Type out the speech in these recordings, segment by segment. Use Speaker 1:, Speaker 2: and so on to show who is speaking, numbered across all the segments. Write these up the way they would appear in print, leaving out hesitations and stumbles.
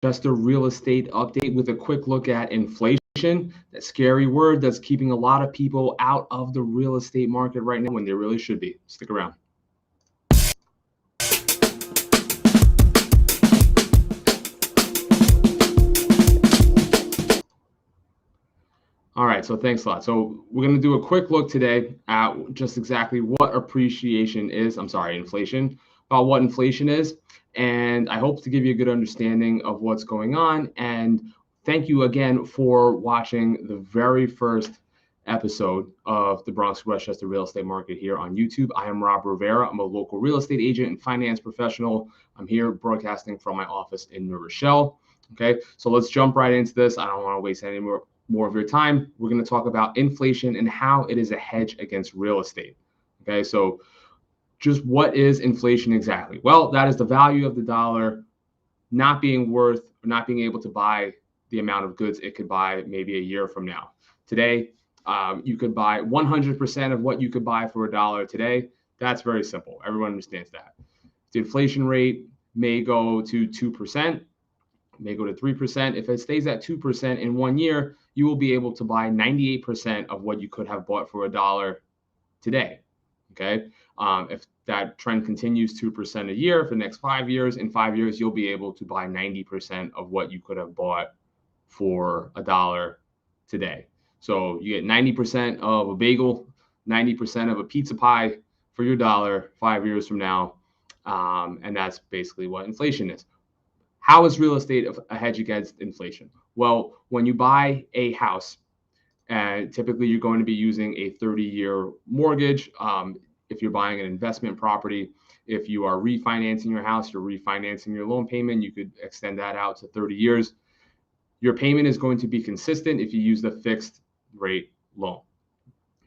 Speaker 1: Westchester real estate update with a quick look at inflation, that scary word that's keeping a lot of people out of the real estate market right now when they really should be. Stick around. All right, so thanks a lot. So we're going to do a quick look today at just exactly what inflation, about what inflation is. And I hope to give you a good understanding of what's going on. And thank you again for watching the very first episode of the Bronx and Westchester real estate market here on YouTube. I am Rob Rivera. I'm a local real estate agent and finance professional. I'm here broadcasting from my office in New Rochelle. Okay, so let's jump right into this. I don't want to waste any more of your time. We're going to talk about inflation and how it is a hedge against real estate. Okay, so just what is inflation exactly? Well, that is the value of the dollar not being worth or not being able to buy the amount of goods it could buy maybe a year from now. Today, you could buy 100% of what you could buy for $1 today. That's very simple. Everyone understands that. The inflation rate may go to 2%, may go to 3%. If it stays at 2% in 1 year, you will be able to buy 98% of what you could have bought for $1 today. Okay. If that trend continues 2% a year for the next 5 years, in 5 years, you'll be able to buy 90% of what you could have bought for $1 today. So you get 90% of a bagel, 90% of a pizza pie for your $1 5 years from now. And that's basically what inflation is. How is real estate a hedge against inflation? Well, when you buy a house, typically you're going to be using a 30-year mortgage. If you're buying an investment property, if you are refinancing your house, you're refinancing your loan payment, you could extend that out to 30 years. Your payment is going to be consistent if you use the fixed rate loan.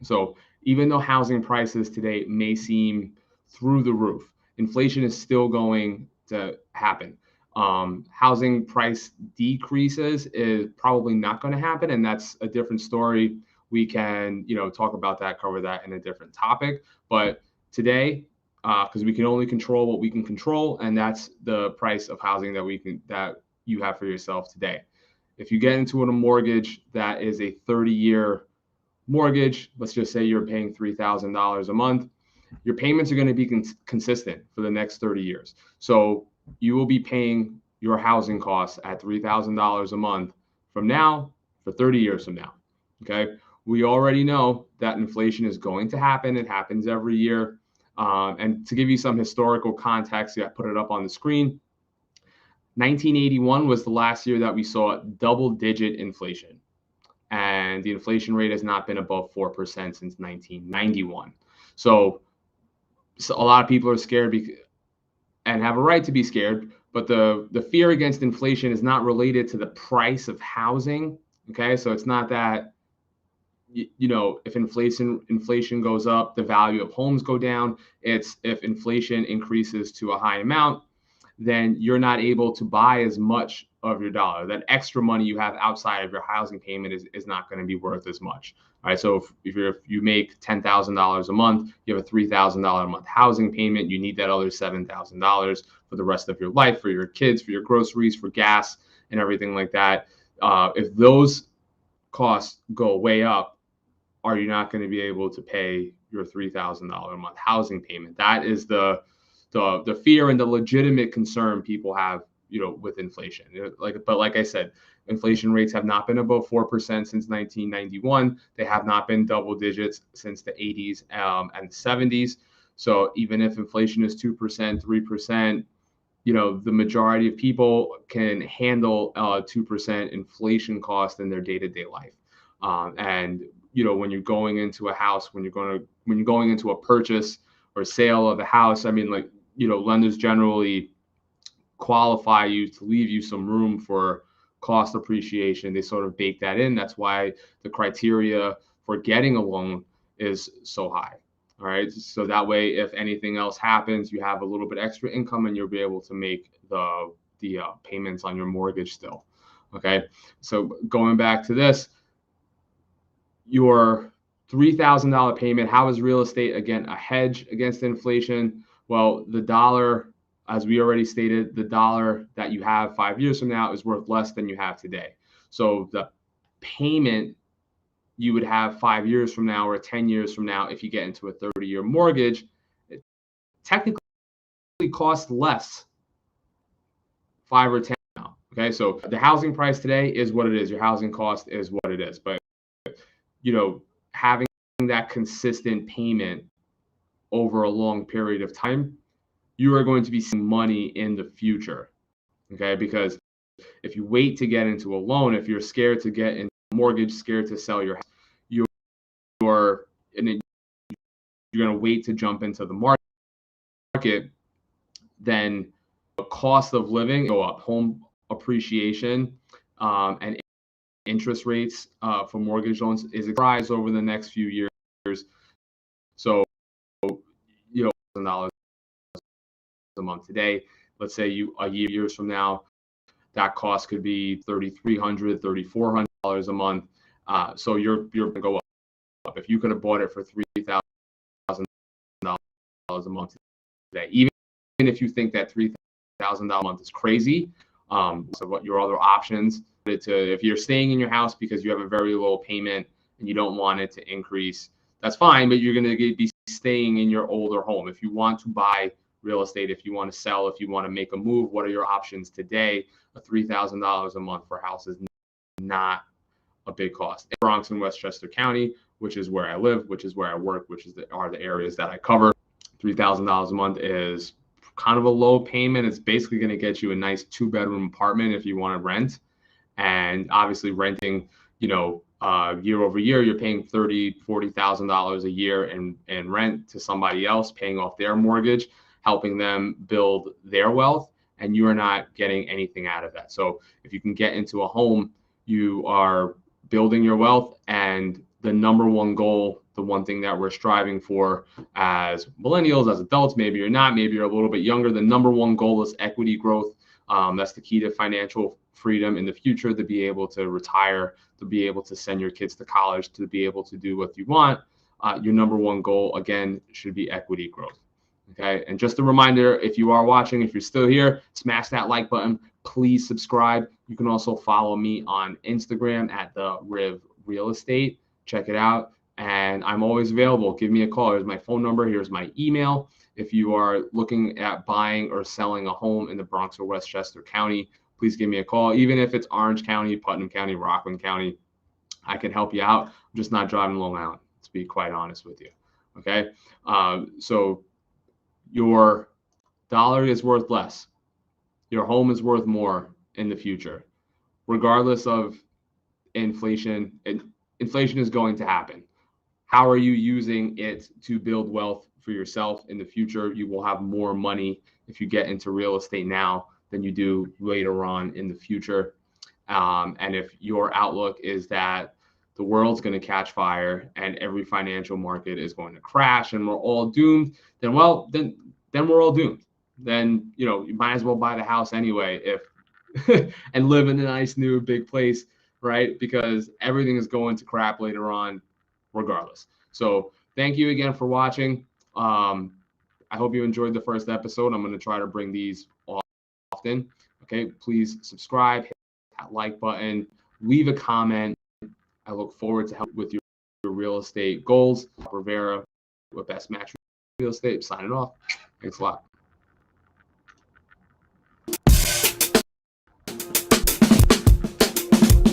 Speaker 1: So even though housing prices today may seem through the roof, inflation is still going to happen. Housing price decreases is probably not going to happen, and that's a different story. We can, talk about that, cover that in a different topic. But today, because we can only control what we can control, and that's the price of housing that you have for yourself today. If you get into a mortgage that is a 30-year mortgage, let's just say you're paying $3,000 a month, your payments are going to be consistent for the next 30 years. So you will be paying your housing costs at $3,000 a month from now for 30 years from now. Okay. We already know that inflation is going to happen. It happens every year. And to give you some historical context, I put it up on the screen. 1981 was the last year that we saw double-digit inflation. And the inflation rate has not been above 4% since 1991. So a lot of people are scared and have a right to be scared, but the fear against inflation is not related to the price of housing. Okay, so it's not that if inflation goes up, the value of homes go down. It's if inflation increases to a high amount, then you're not able to buy as much of your dollar. That extra money you have outside of your housing payment is not going to be worth as much. All right, so if you make $10,000 a month, you have a $3,000 a month housing payment. You need that other $7,000 for the rest of your life, for your kids, for your groceries, for gas, and everything like that. If those costs go way up, are you not going to be able to pay your $3,000 a month housing payment? That is the fear and the legitimate concern people have, with inflation. But like I said, inflation rates have not been above 4% since 1991. They have not been double digits since the 80s and 70s. So even if inflation is 2%, 3%, the majority of people can handle 2% inflation cost in their day-to-day life. And when you're going into a house, when you're going into a purchase or sale of a house, I mean, lenders generally qualify you to leave you some room for cost appreciation. They sort of bake that in. That's why the criteria for getting a loan is so high. All right. So that way, if anything else happens, you have a little bit extra income and you'll be able to make the payments on your mortgage still. Okay. So going back to this, your $3,000 payment, how is real estate, again, a hedge against inflation? Well, the dollar as we already stated, the dollar that you have 5 years from now is worth less than you have today. So the payment you would have 5 years from now or 10 years from now, if you get into a 30-year mortgage, it technically costs less 5 or 10 now. Okay, so the housing price today is what it is. Your housing cost is what it is. But having that consistent payment over a long period of time, you are going to be seeing money in the future. Okay, because if you wait to get into a loan, if you're scared to get into a mortgage, scared to sell your house, you're going to wait to jump into the market, then the cost of living go up, home appreciation, and interest rates for mortgage loans is a rise over the next few years. So, $1,000 a month today. Let's say a years from now, that cost could be $3,300, $3,400 a month. So you're going to go up. If you could have bought it for $3,000 a month today, even if you think that $3,000 a month is crazy, so what your other options if you're staying in your house because you have a very low payment and you don't want it to increase, that's fine, but you're going to be staying in your older home. If you want to buy real estate, if you want to sell, if you want to make a move, what are your options today? A $3,000 a month for a house is not a big cost. In Bronx and Westchester County, which is where I live, which is where I work, which are the areas that I cover, $3,000 a month is kind of a low payment. It's basically going to get you a nice 2-bedroom apartment if you want to rent. And obviously renting, year over year, you're paying $30,000-$40,000 a year in rent to somebody else, paying off their mortgage, helping them build their wealth, and you are not getting anything out of that. So if you can get into a home, you are building your wealth. And the number one goal, the one thing that we're striving for as millennials, as adults, maybe you're not, maybe you're a little bit younger, the number one goal is equity growth. That's the key to financial freedom in the future, to be able to retire, to be able to send your kids to college, to be able to do what you want. Your number one goal, again, should be equity growth. Okay. And just a reminder, if you are watching, if you're still here, smash that like button. Please subscribe. You can also follow me on Instagram at the Riv Real Estate. Check it out. And I'm always available. Give me a call. Here's my phone number. Here's my email. If you are looking at buying or selling a home in the Bronx or Westchester County, please give me a call. Even if it's Orange County, Putnam County, Rockland County, I can help you out. I'm just not driving Long Island, to be quite honest with you. Okay. So your dollar is worth less. Your home is worth more in the future, regardless of inflation. Inflation is going to happen. How are you using it to build wealth for yourself in the future? You will have more money if you get into real estate now than you do later on in the future. And if your outlook is that the world's going to catch fire and every financial market is going to crash and we're all doomed, then we're all doomed. Then you might as well buy the house anyway and live in a nice new big place, right? Because everything is going to crap later on regardless. So thank you again for watching. I hope you enjoyed the first episode. I'm going to try to bring these often. Okay, please subscribe, hit that like button, leave a comment. I look forward to help with your real estate goals. Rivera with Best Match Real Estate, signing off. Thanks a lot.